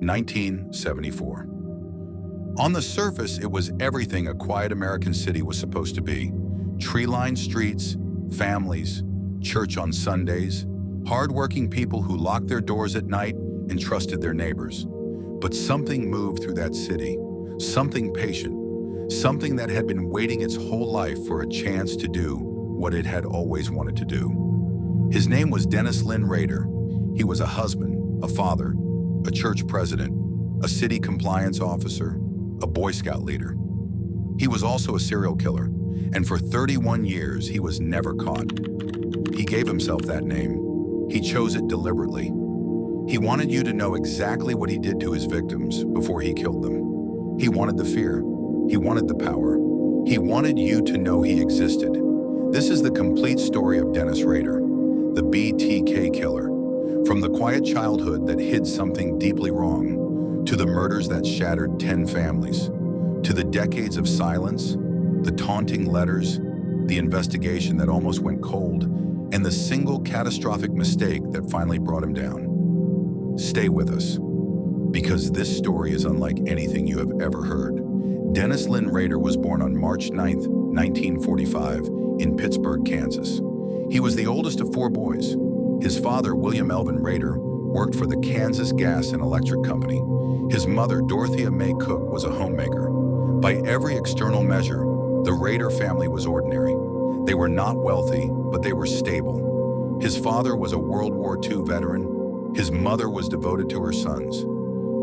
1974. On the surface, it was everything a quiet American city was supposed to be. Tree-lined streets, families, church on Sundays, hard-working people who locked their doors at night and trusted their neighbors. But something moved through that city, something patient, something that had been waiting its whole life for a chance to do what it had always wanted to do. His name was Dennis Lynn Rader. He was a husband, a father, a church president, a city compliance officer, a Boy Scout leader. He was also a serial killer, and for 31 years he was never caught. He gave himself that name. He chose it deliberately. He wanted you to know exactly what he did to his victims before he killed them. He wanted the fear. He wanted the power. He wanted you to know he existed. This is the complete story of Dennis Rader, the BTK Killer. From the quiet childhood that hid something deeply wrong, to the murders that shattered 10 families, to the decades of silence, the taunting letters, the investigation that almost went cold, and the single catastrophic mistake that finally brought him down. Stay with us, because this story is unlike anything you have ever heard. Dennis Lynn Rader was born on March 9, 1945, in Pittsburgh, Kansas. He was the oldest of 4 boys. His father, William Elvin Rader, worked for the Kansas Gas and Electric Company. His mother, Dorothea May Cook, was a homemaker. By every external measure, the Rader family was ordinary. They were not wealthy, but they were stable. His father was a World War II veteran. His mother was devoted to her sons.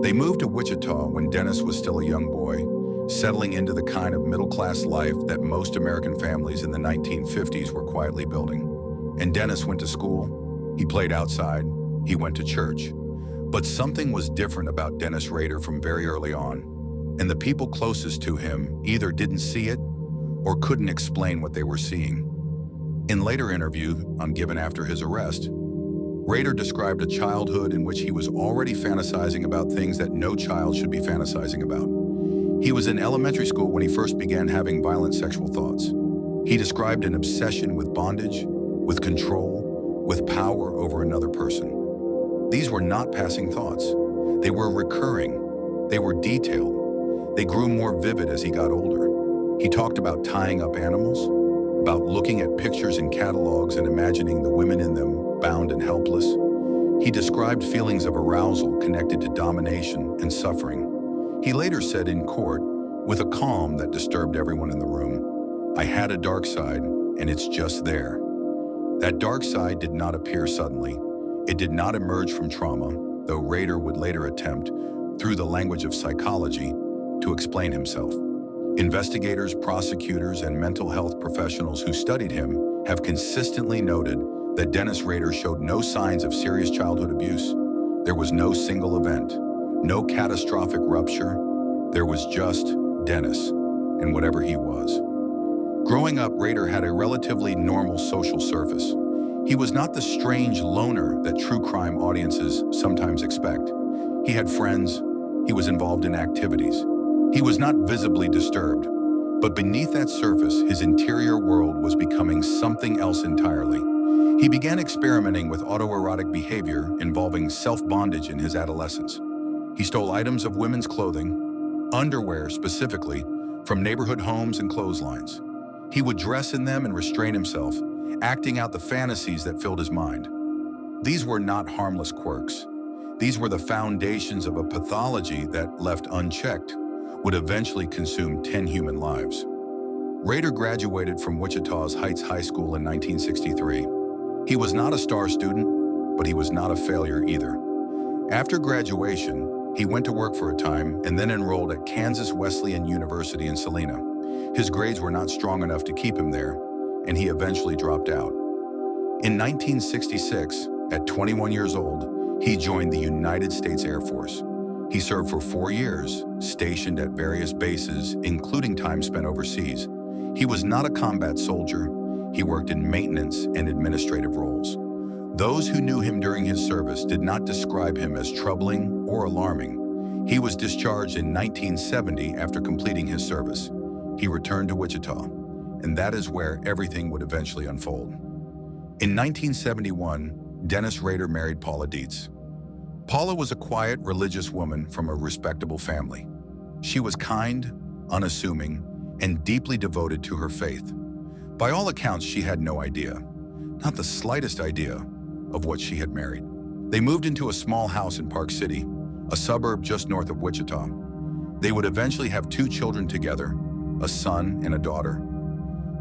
They moved to Wichita when Dennis was still a young boy, settling into the kind of middle-class life that most American families in the 1950s were quietly building. And Dennis went to school, he played outside, he went to church. But something was different about Dennis Rader from very early on, and the people closest to him either didn't see it or couldn't explain what they were seeing. In later interview given after his arrest, Rader described a childhood in which he was already fantasizing about things that no child should be fantasizing about. He was in elementary school when he first began having violent sexual thoughts. He described an obsession with bondage, with control, with power over another person. These were not passing thoughts. They were recurring. They were detailed. They grew more vivid as he got older. He talked about tying up animals, about looking at pictures in catalogs and imagining the women in them bound and helpless. He described feelings of arousal connected to domination and suffering. He later said in court, with a calm that disturbed everyone in the room, "I had a dark side, and it's just there." That dark side did not appear suddenly. It did not emerge from trauma, though Rader would later attempt, through the language of psychology, to explain himself. Investigators, prosecutors, and mental health professionals who studied him have consistently noted that Dennis Rader showed no signs of serious childhood abuse. There was no single event, no catastrophic rupture. There was just Dennis and whatever he was. Growing up, Rader had a relatively normal social surface. He was not the strange loner that true crime audiences sometimes expect. He had friends. He was involved in activities. He was not visibly disturbed. But beneath that surface, his interior world was becoming something else entirely. He began experimenting with autoerotic behavior involving self-bondage in his adolescence. He stole items of women's clothing, underwear specifically, from neighborhood homes and clotheslines. He would dress in them and restrain himself, acting out the fantasies that filled his mind. These were not harmless quirks. These were the foundations of a pathology that, left unchecked, would eventually consume 10 human lives. Rader graduated from Wichita's Heights High School in 1963. He was not a star student, but he was not a failure either. After graduation, he went to work for a time and then enrolled at Kansas Wesleyan University in Salina. His grades were not strong enough to keep him there, and he eventually dropped out. In 1966, at 21 years old, he joined the United States Air Force. He served for 4 years, stationed at various bases, including time spent overseas. He was not a combat soldier. He worked in maintenance and administrative roles. Those who knew him during his service did not describe him as troubling or alarming. He was discharged in 1970 after completing his service. He returned to Wichita, and that is where everything would eventually unfold. In 1971, Dennis Rader married Paula Dietz. Paula was a quiet, religious woman from a respectable family. She was kind, unassuming, and deeply devoted to her faith. By all accounts, she had no idea, not the slightest idea, of what she had married. They moved into a small house in Park City, a suburb just north of Wichita. They would eventually have 2 children together, a son and a daughter.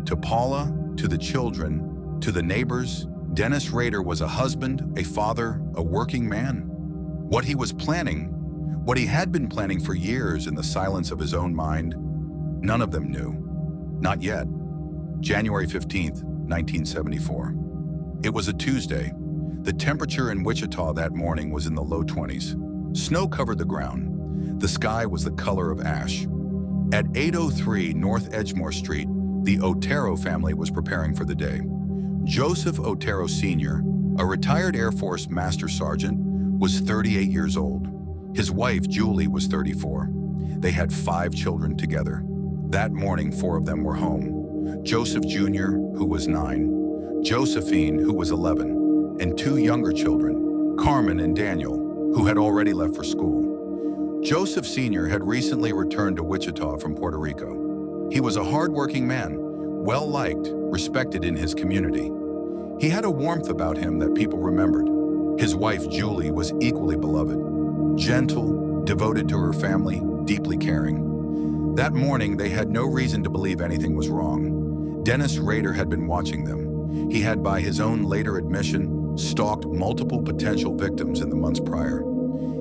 To Paula, to the children, to the neighbors, Dennis Rader was a husband, a father, a working man. What he was planning, what he had been planning for years in the silence of his own mind, none of them knew. Not yet. January 15th, 1974. It was a Tuesday. The temperature in Wichita that morning was in the low 20s. Snow covered the ground. The sky was the color of ash. At 803 North Edgemore Street, the Otero family was preparing for the day. Joseph Otero Sr., a retired Air Force Master Sergeant, was 38 years old. His wife, Julie, was 34. They had 5 children together. That morning, 4 of them were home. Joseph Jr., who was 9, Josephine, who was 11, and 2 younger children, Carmen and Daniel, who had already left for school. Joseph Sr. had recently returned to Wichita from Puerto Rico. He was a hard-working man, well-liked, respected in his community. He had a warmth about him that people remembered. His wife, Julie, was equally beloved, gentle, devoted to her family, deeply caring. That morning, they had no reason to believe anything was wrong. Dennis Rader had been watching them. He had, by his own later admission, stalked multiple potential victims in the months prior.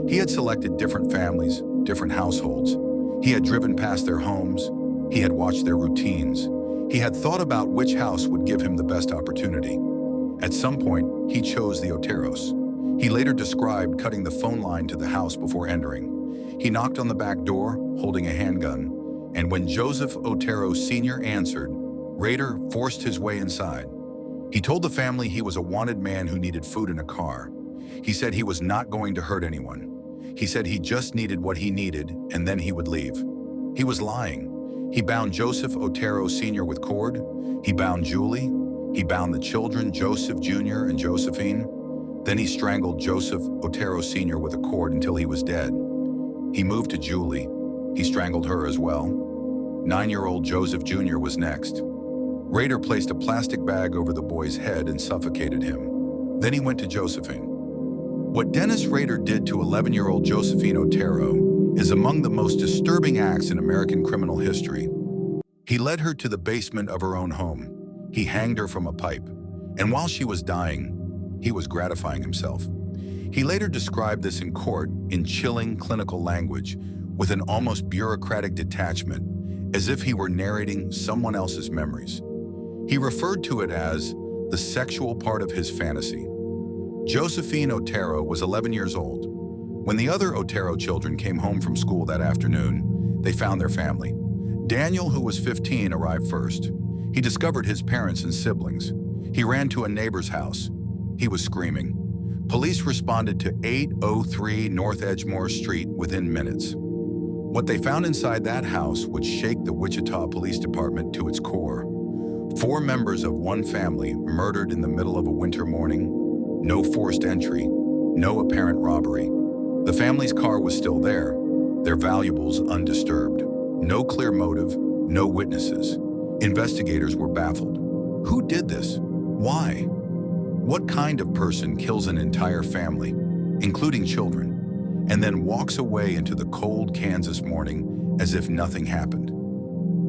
He had selected different families, different households. He had driven past their homes. He had watched their routines. He had thought about which house would give him the best opportunity. At some point, he chose the Oteros. He later described cutting the phone line to the house before entering. He knocked on the back door, holding a handgun, and when Joseph Otero Sr. answered, Rader forced his way inside. He told the family he was a wanted man who needed food and a car. He said he was not going to hurt anyone. He said he just needed what he needed, and then he would leave. He was lying. He bound Joseph Otero Sr. with cord. He bound Julie. He bound the children, Joseph Jr. and Josephine. Then he strangled Joseph Otero Sr. with a cord until he was dead. He moved to Julie. He strangled her as well. 9-year-old Joseph Jr. was next. Rader placed a plastic bag over the boy's head and suffocated him. Then he went to Josephine. What Dennis Rader did to 11-year-old Josephine Otero is among the most disturbing acts in American criminal history. He led her to the basement of her own home. He hanged her from a pipe. And while she was dying, he was gratifying himself. He later described this in court in chilling clinical language with an almost bureaucratic detachment, as if he were narrating someone else's memories. He referred to it as the sexual part of his fantasy. Josephine Otero was 11 years old. When the other Otero children came home from school that afternoon, they found their family. Daniel, who was 15, arrived first. He discovered his parents and siblings. He ran to a neighbor's house. He was screaming. Police responded to 803 North Edgemore Street within minutes. What they found inside that house would shake the Wichita Police Department to its core. 4 members of one family murdered in the middle of a winter morning. No forced entry, no apparent robbery. The family's car was still there, their valuables undisturbed. No clear motive, no witnesses. Investigators were baffled. Who did this? Why? What kind of person kills an entire family, including children, and then walks away into the cold Kansas morning as if nothing happened?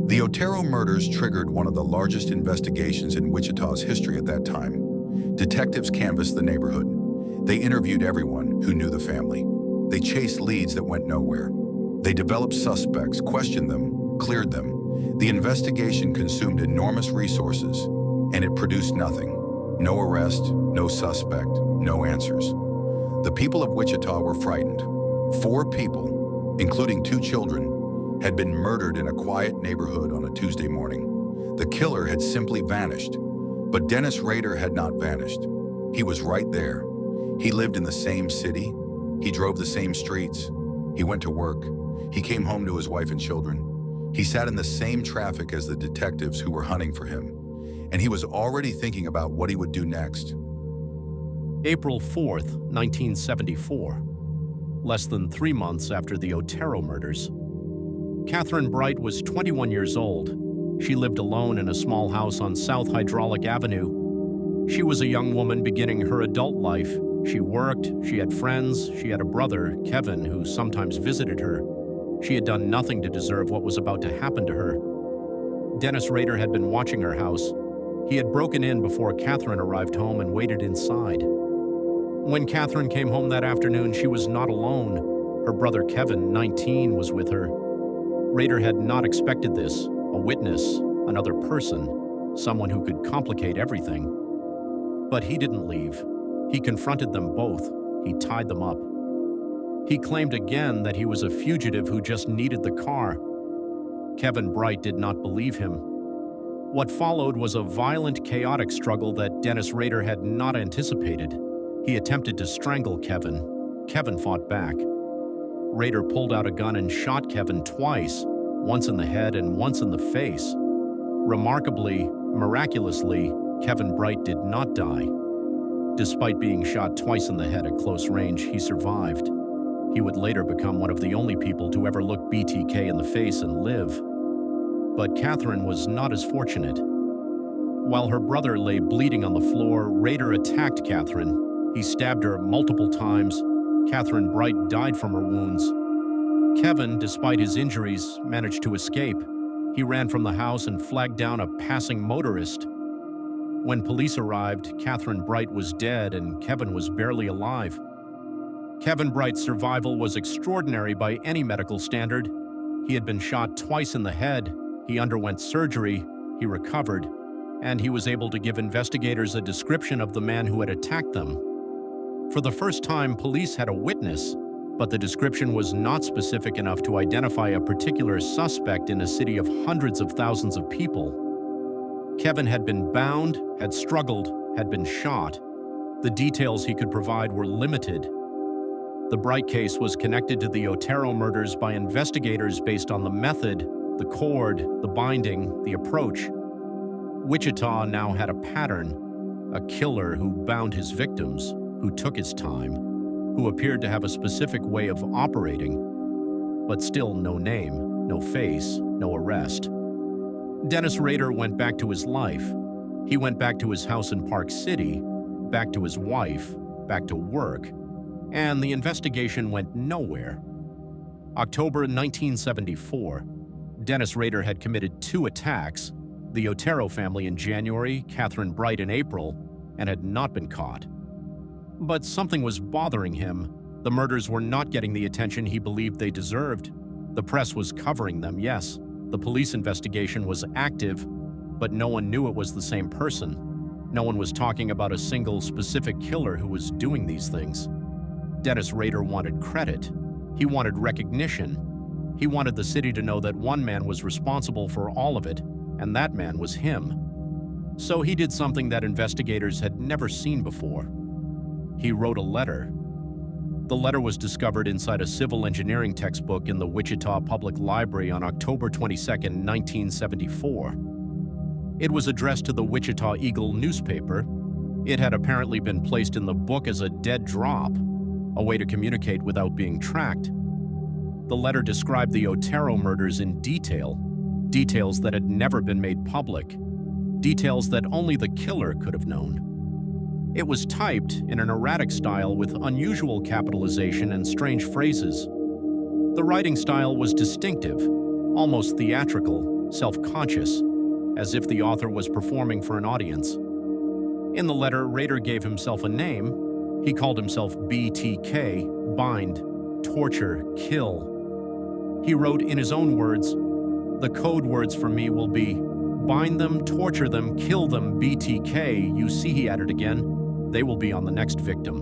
The Otero murders triggered one of the largest investigations in Wichita's history at that time. Detectives canvassed the neighborhood. They interviewed everyone who knew the family. They chased leads that went nowhere. They developed suspects, questioned them, cleared them. The investigation consumed enormous resources, and it produced nothing. No arrest, no suspect, no answers. The people of Wichita were frightened. 4 people, including 2 children, had been murdered in a quiet neighborhood on a Tuesday morning. The killer had simply vanished, but Dennis Rader had not vanished. He was right there. He lived in the same city. He drove the same streets. He went to work. He came home to his wife and children. He sat in the same traffic as the detectives who were hunting for him. And he was already thinking about what he would do next. April 4th, 1974. less than 3 months after the Otero murders. Catherine Bright was 21 years old. She lived alone in a small house on South Hydraulic Avenue. She was a young woman beginning her adult life. She worked, she had friends, she had a brother, Kevin, who sometimes visited her. She had done nothing to deserve what was about to happen to her. Dennis Rader had been watching her house. He had broken in before Catherine arrived home and waited inside. When Catherine came home that afternoon, she was not alone. Her brother Kevin, 19, was with her. Rader had not expected this. A witness, another person, someone who could complicate everything. But he didn't leave. He confronted them both. He tied them up. He claimed again that he was a fugitive who just needed the car. Kevin Bright did not believe him. What followed was a violent, chaotic struggle that Dennis Rader had not anticipated. He attempted to strangle Kevin. Kevin fought back. Rader pulled out a gun and shot Kevin twice, once in the head and once in the face. Remarkably, miraculously, Kevin Bright did not die. Despite being shot twice in the head at close range, he survived. He would later become one of the only people to ever look BTK in the face and live. But Catherine was not as fortunate. While her brother lay bleeding on the floor, Rader attacked Catherine. He stabbed her multiple times. Catherine Bright died from her wounds. Kevin, despite his injuries, managed to escape. He ran from the house and flagged down a passing motorist. When police arrived, Catherine Bright was dead and Kevin was barely alive. Kevin Bright's survival was extraordinary by any medical standard. He had been shot twice in the head, he underwent surgery, he recovered, and he was able to give investigators a description of the man who had attacked them. For the first time, police had a witness, but the description was not specific enough to identify a particular suspect in a city of hundreds of thousands of people. Kevin had been bound, had struggled, had been shot. The details he could provide were limited. The Bright case was connected to the Otero murders by investigators based on the method, the cord, the binding, the approach. Wichita now had a pattern, a killer who bound his victims, who took his time, who appeared to have a specific way of operating, but still no name, no face, no arrest. Dennis Rader went back to his life. He went back to his house in Park City, back to his wife, back to work, and the investigation went nowhere. October 1974, Dennis Rader had committed 2 attacks, the Otero family in January, Catherine Bright in April, and had not been caught. But something was bothering him. The murders were not getting the attention he believed they deserved. The press was covering them, yes. The police investigation was active, but no one knew it was the same person. No one was talking about a single specific killer who was doing these things. Dennis Rader wanted credit. He wanted recognition. He wanted the city to know that one man was responsible for all of it, and that man was him. So he did something that investigators had never seen before. He wrote a letter. The letter was discovered inside a civil engineering textbook in the Wichita Public Library on October 22, 1974. It was addressed to the Wichita Eagle newspaper. It had apparently been placed in the book as a dead drop, a way to communicate without being tracked. The letter described the Otero murders in detail, details that had never been made public, details that only the killer could have known. It was typed in an erratic style with unusual capitalization and strange phrases. The writing style was distinctive, almost theatrical, self-conscious, as if the author was performing for an audience. In the letter, Rader gave himself a name. He called himself BTK, bind, torture, kill. He wrote in his own words, "The code words for me will be, bind them, torture them, kill them, BTK, you see," he added again. "They will be on the next victim."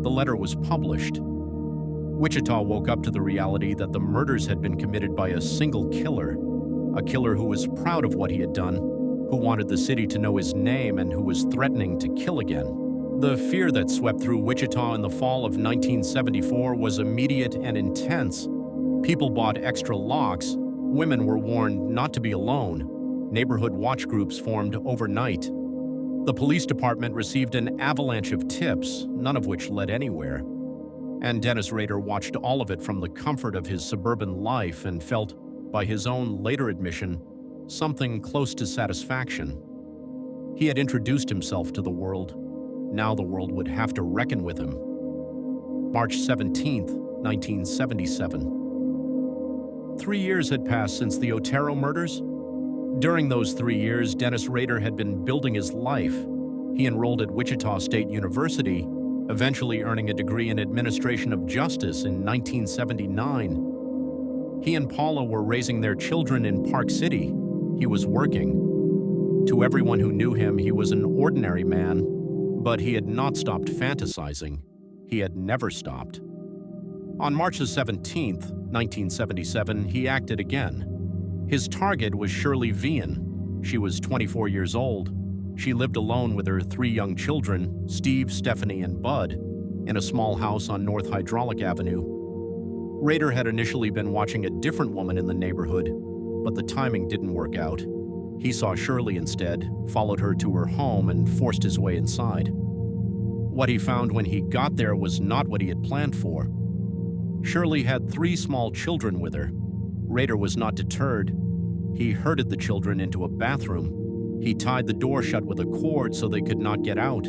The letter was published. Wichita woke up to the reality that the murders had been committed by a single killer, a killer who was proud of what he had done, who wanted the city to know his name and who was threatening to kill again. The fear that swept through Wichita in the fall of 1974 was immediate and intense. People bought extra locks, women were warned not to be alone, neighborhood watch groups formed overnight. The police department received an avalanche of tips, none of which led anywhere. And Dennis Rader watched all of it from the comfort of his suburban life and felt, by his own later admission, something close to satisfaction. He had introduced himself to the world. Now the world would have to reckon with him. March 17, 1977. 3 years had passed since the Otero murders. During those 3 years, Dennis Rader had been building his life. He enrolled at Wichita State University, eventually earning a degree in administration of justice in 1979. He and Paula were raising their children in Park City. He was working. To everyone who knew him, he was an ordinary man, but he had not stopped fantasizing. He had never stopped. On March 17, 1977, he acted again. His target was Shirley Vian. She was 24 years old. She lived alone with her 3 young children, Steve, Stephanie, and Bud, in a small house on North Hydraulic Avenue. Rader had initially been watching a different woman in the neighborhood, but the timing didn't work out. He saw Shirley instead, followed her to her home, and forced his way inside. What he found when he got there was not what he had planned for. Shirley had 3 small children with her. Rader was not deterred. He herded the children into a bathroom. He tied the door shut with a cord so they could not get out.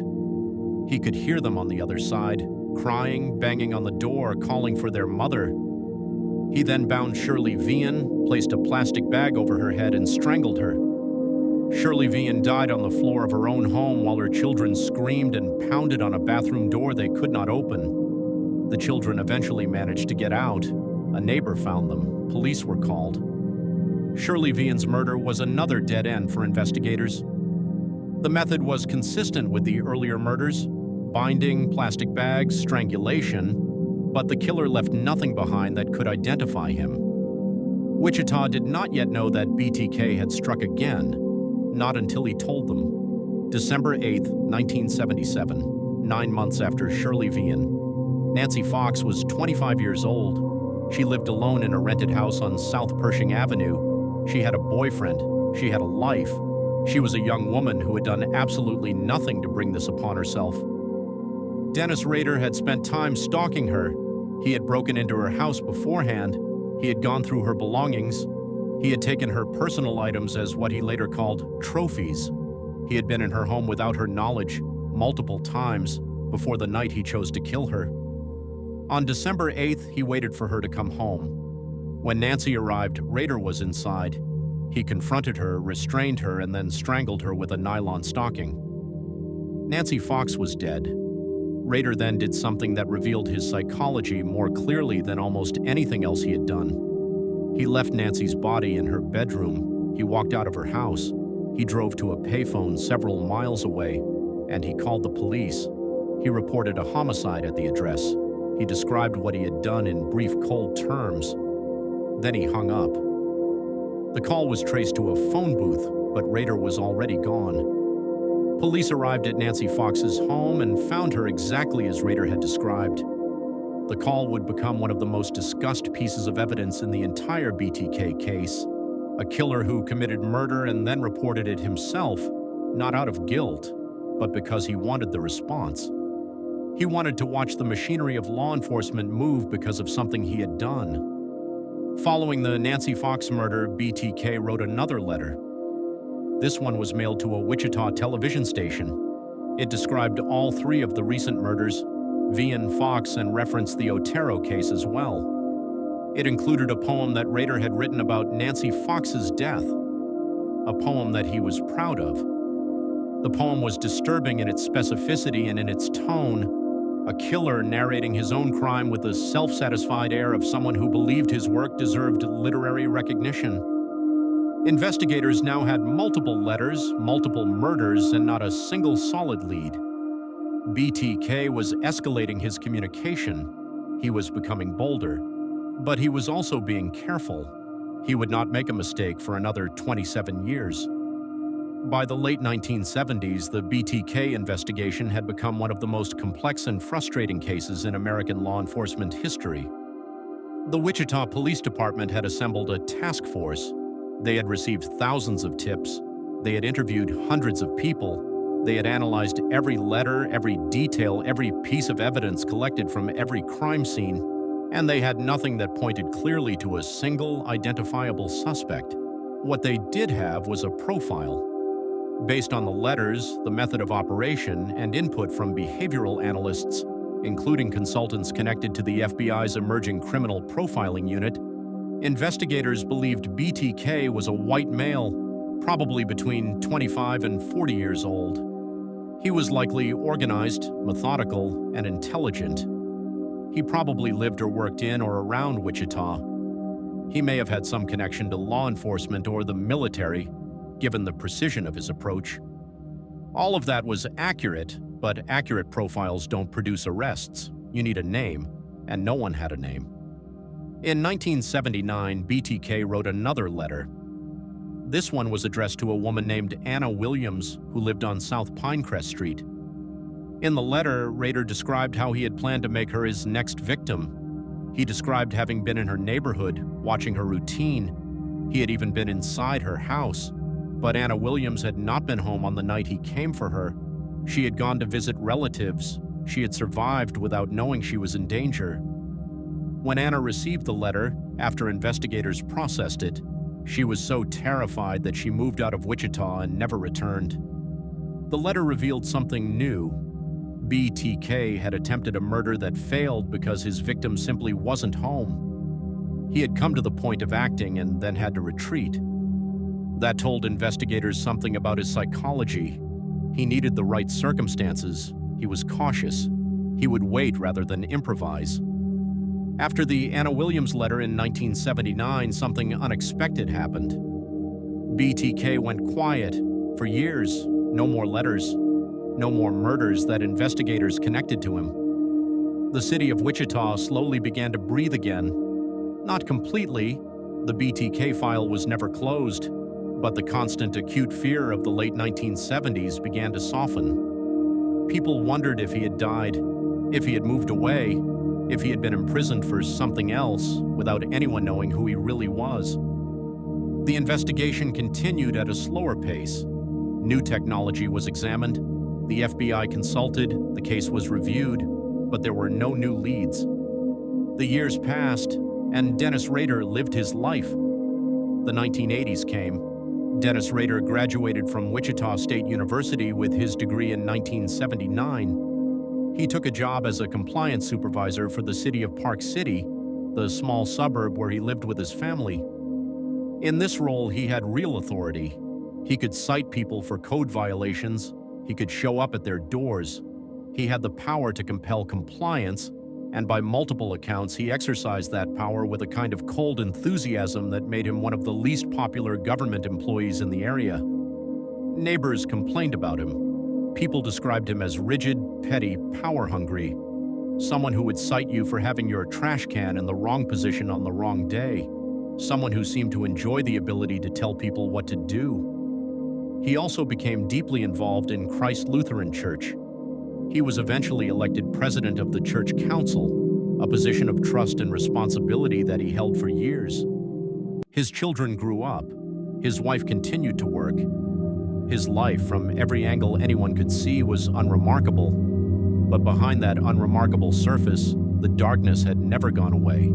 He could hear them on the other side, crying, banging on the door, calling for their mother. He then bound Shirley Vian, placed a plastic bag over her head, and strangled her. Shirley Vian died on the floor of her own home while her children screamed and pounded on a bathroom door they could not open. The children eventually managed to get out. A neighbor found them. Police were called. Shirley Vian's murder was another dead end for investigators. The method was consistent with the earlier murders: binding, plastic bags, strangulation, but the killer left nothing behind that could identify him. Wichita did not yet know that BTK had struck again, not until he told them. December 8, 1977, 9 months after Shirley Vian. Nancy Fox was 25 years old. She lived alone in a rented house on South Pershing Avenue. She had a boyfriend. She had a life. She was a young woman who had done absolutely nothing to bring this upon herself. Dennis Rader had spent time stalking her. He had broken into her house beforehand. He had gone through her belongings. He had taken her personal items as what he later called trophies. He had been in her home without her knowledge multiple times before the night he chose to kill her. On December 8th, he waited for her to come home. When Nancy arrived, Rader was inside. He confronted her, restrained her, and then strangled her with a nylon stocking. Nancy Fox was dead. Rader then did something that revealed his psychology more clearly than almost anything else he had done. He left Nancy's body in her bedroom. He walked out of her house. He drove to a payphone several miles away, and he called the police. He reported a homicide at the address. He described what he had done in brief, cold terms. Then he hung up. The call was traced to a phone booth, but Rader was already gone. Police arrived at Nancy Fox's home and found her exactly as Rader had described. The call would become one of the most discussed pieces of evidence in the entire BTK case. A killer who committed murder and then reported it himself, not out of guilt, but because he wanted the response. He wanted to watch the machinery of law enforcement move because of something he had done. Following the Nancy Fox murder, BTK wrote another letter. This one was mailed to a Wichita television station. It described all 3 of the recent murders, Vian, Fox, and referenced the Otero case as well. It included a poem that Rader had written about Nancy Fox's death, a poem that he was proud of. The poem was disturbing in its specificity and in its tone, a killer narrating his own crime with the self-satisfied air of someone who believed his work deserved literary recognition. Investigators now had multiple letters, multiple murders, and not a single solid lead. BTK was escalating his communication. He was becoming bolder, but he was also being careful. He would not make a mistake for another 27 years. By the late 1970s, the BTK investigation had become one of the most complex and frustrating cases in American law enforcement history. The Wichita Police Department had assembled a task force. They had received thousands of tips. They had interviewed hundreds of people. They had analyzed every letter, every detail, every piece of evidence collected from every crime scene, and they had nothing that pointed clearly to a single identifiable suspect. What they did have was a profile. Based on the letters, the method of operation, and input from behavioral analysts, including consultants connected to the FBI's emerging criminal profiling unit, investigators believed BTK was a white male, probably between 25 and 40 years old. He was likely organized, methodical, and intelligent. He probably lived or worked in or around Wichita. He may have had some connection to law enforcement or the military, given the precision of his approach. All of that was accurate, but accurate profiles don't produce arrests. You need a name, and no one had a name. In 1979, BTK wrote another letter. This one was addressed to a woman named Anna Williams, who lived on South Pinecrest Street. In the letter, Rader described how he had planned to make her his next victim. He described having been in her neighborhood, watching her routine. He had even been inside her house. But Anna Williams had not been home on the night he came for her. She had gone to visit relatives. She had survived without knowing she was in danger. When Anna received the letter, after investigators processed it, she was so terrified that she moved out of Wichita and never returned. The letter revealed something new. BTK had attempted a murder that failed because his victim simply wasn't home. He had come to the point of acting and then had to retreat. That told investigators something about his psychology. He needed the right circumstances. He was cautious. He would wait rather than improvise. After the Anna Williams letter in 1979, something unexpected happened. BTK went quiet. For years, no more letters, no more murders that investigators connected to him. The city of Wichita slowly began to breathe again. Not completely. The BTK file was never closed, but the constant acute fear of the late 1970s began to soften. People wondered if he had died, if he had moved away, if he had been imprisoned for something else without anyone knowing who he really was. The investigation continued at a slower pace. New technology was examined, the FBI consulted, the case was reviewed, but there were no new leads. The years passed, and Dennis Rader lived his life. The 1980s came. Dennis Rader graduated from Wichita State University with his degree in 1979. He took a job as a compliance supervisor for the city of Park City, the small suburb where he lived with his family. In this role, he had real authority. He could cite people for code violations. He could show up at their doors. He had the power to compel compliance, and by multiple accounts, he exercised that power with a kind of cold enthusiasm that made him one of the least popular government employees in the area. Neighbors complained about him. People described him as rigid, petty, power-hungry, someone who would cite you for having your trash can in the wrong position on the wrong day, someone who seemed to enjoy the ability to tell people what to do. He also became deeply involved in Christ Lutheran Church. He was eventually elected president of the church council, a position of trust and responsibility that he held for years. His children grew up. His wife continued to work. His life, from every angle anyone could see, was unremarkable. But behind that unremarkable surface, the darkness had never gone away.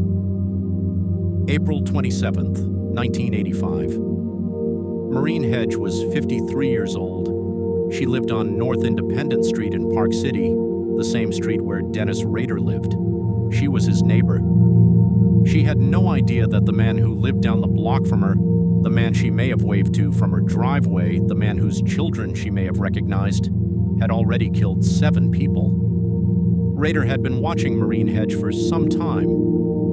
April 27th, 1985. Maureen Hedge was 53 years old. She lived on North Independent Street in Park City, the same street where Dennis Rader lived. She was his neighbor. She had no idea that the man who lived down the block from her, the man she may have waved to from her driveway, the man whose children she may have recognized, had already killed 7 people. Rader had been watching Maureen Hedge for some time.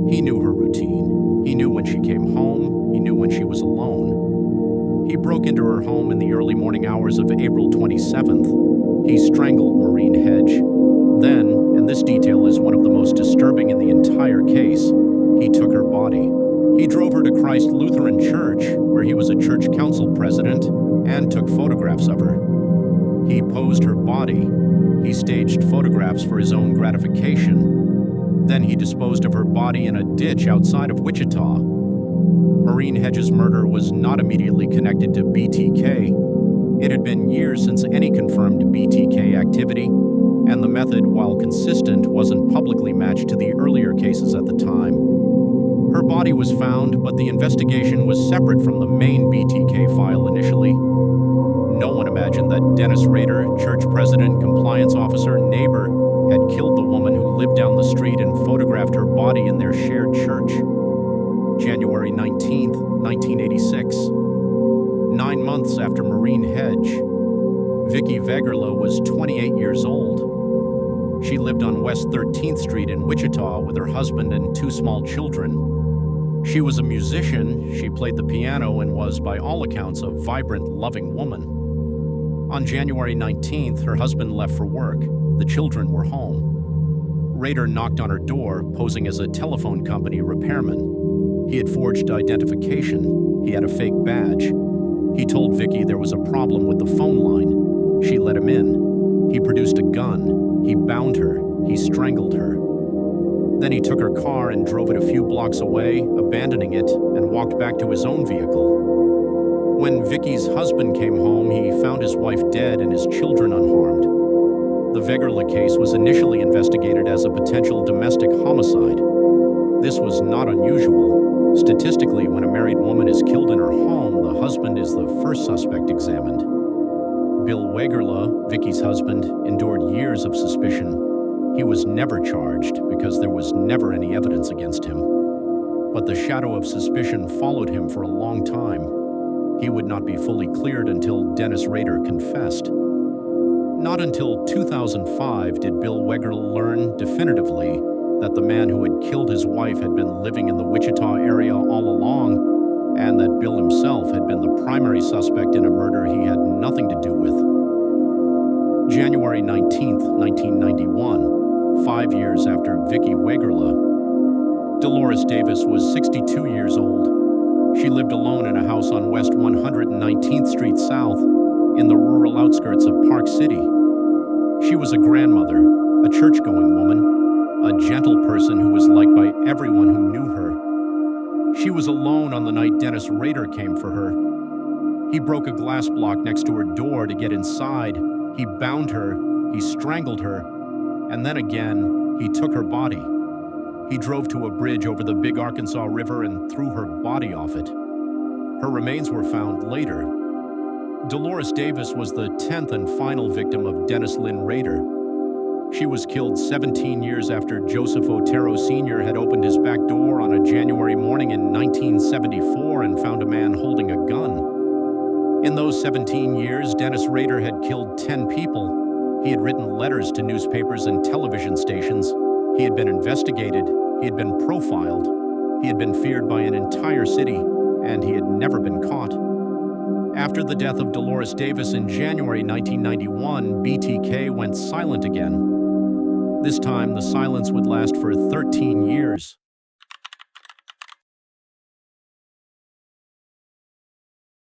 He knew her routine. He knew when she came home. He knew when she was alone. He broke into her home in the early morning hours of April 27th. He strangled Maureen Hedge. Then, and this detail is one of the most disturbing in the entire case, he took her body. He drove her to Christ Lutheran Church, where he was a church council president, and took photographs of her. He posed her body. He staged photographs for his own gratification. Then he disposed of her body in a ditch outside of Wichita. Maureen Hedges' murder was not immediately connected to BTK. It had been years since any confirmed BTK activity, and the method, while consistent, wasn't publicly matched to the earlier cases at the time. Her body was found, but the investigation was separate from the main BTK file initially. No one imagined that Dennis Rader, church president, compliance officer, neighbor, had killed the woman who lived down the street and photographed her body in their shared church. January 19th, 1986. 9 months after Marine Hedge, Vicky Vegerla was 28 years old. She lived on West 13th Street in Wichita with her husband and 2 small children. She was a musician, she played the piano, and was, by all accounts, a vibrant, loving woman. On January 19th, her husband left for work. The children were home. Rader knocked on her door, posing as a telephone company repairman. He had forged identification. He had a fake badge. He told Vicky there was a problem with the phone line. She let him in. He produced a gun. He bound her. He strangled her. Then he took her car and drove it a few blocks away, abandoning it, and walked back to his own vehicle. When Vicky's husband came home, he found his wife dead and his children unharmed. The Vegerla case was initially investigated as a potential domestic homicide. This was not unusual. Statistically, when a married woman is killed in her home, the husband is the first suspect examined. Bill Wegerla, Vicky's husband, endured years of suspicion. He was never charged because there was never any evidence against him. But the shadow of suspicion followed him for a long time. He would not be fully cleared until Dennis Rader confessed. Not until 2005 did Bill Wegerla learn definitively that the man who had killed his wife had been living in the Wichita area all along, and that Bill himself had been the primary suspect in a murder he had nothing to do with. January 19th, 1991, 5 years after Vicky Wegerla, Dolores Davis was 62 years old. She lived alone in a house on West 119th Street South, in the rural outskirts of Park City. She was a grandmother, a church-going woman, a gentle person who was liked by everyone who knew her. She was alone on the night Dennis Rader came for her. He broke a glass block next to her door to get inside. He bound her, he strangled her, and then again, he took her body. He drove to a bridge over the Big Arkansas River and threw her body off it. Her remains were found later. Dolores Davis was the 10th and final victim of Dennis Lynn Rader. She was killed 17 years after Joseph Otero Sr. had opened his back door on a January morning in 1974 and found a man holding a gun. In those 17 years, Dennis Rader had killed 10 people. He had written letters to newspapers and television stations. He had been investigated. He had been profiled. He had been feared by an entire city, and he had never been caught. After the death of Dolores Davis in January 1991, BTK went silent again. This time, the silence would last for 13 years.